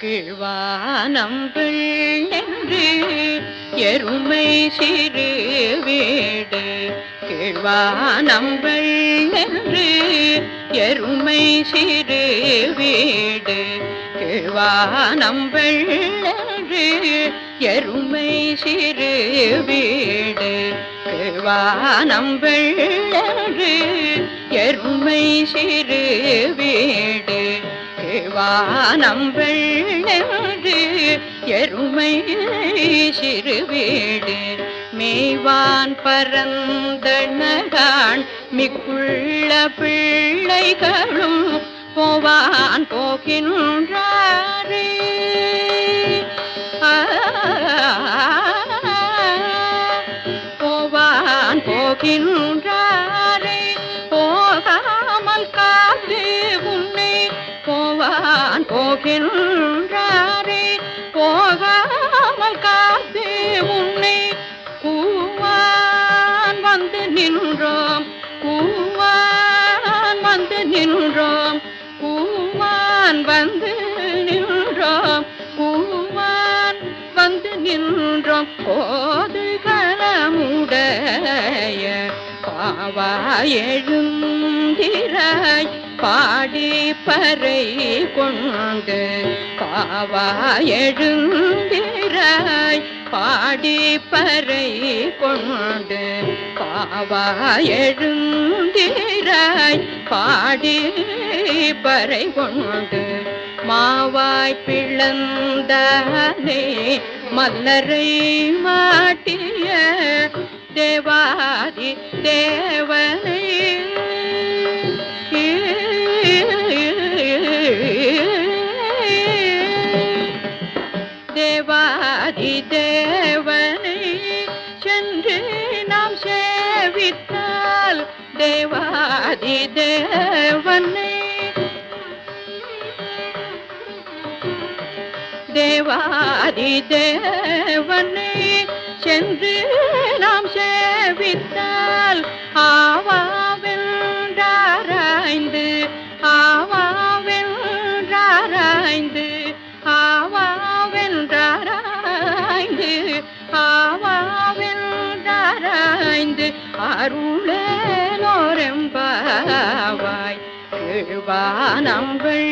கீழ்வானம்பிள் என்று எருமை சிறு வீடு. கீழ்வானம்பிள் என்று எருமை சிறு வீடு. கீழ்வானம்பிள் என்று எருமை சிறு வீடு. கீழ்வானம்பிள் என்று எருமை சிறு வீடு. கீழ்வானம்பிள் என்று எருமை சிறு வீடு. மேய்வான் பரந்தனகான் மிக்குள்ள பிள்ளைகளும் போவான் போகின்றாரே. போவான் போகின்றாரே. போகாமல் காத்து உன்னை போவான் போகின்றாரே. போகாமல் காத்து உன்னை கூவான் வந்து நின்றோம். கூவான் வந்து நின்றோம். கூவான் வந்து நின்றோம். கூவான் வந்து நின்றோம். போது களமுடைய பாவா எழுந்திராய் பாடி பறை கொண்டு. பாவா எழுந்திராய் பாடி பறை கொண்டு. பாவா எழுந்திராய் பாடி பறை கொண்டு. மாவாய் பிளந்தானே மல்லரை மாட்டிய தேவாதி தேவனை. தேவாதி தேவனை சென்று நாம் சேவித்தால் தேவாதி தேவனை. தேவாதி தேவனை சென்று நாம் சேவித்தால் ஆவாவென்றாராய்ந்து ஆவாவென்றாராய்ந்து ஆவாவென்றாராய்ந்து ஆவாவென்றாராய்ந்து அருளேலோரெம்பாவாய். கீழ்வானம்பிள்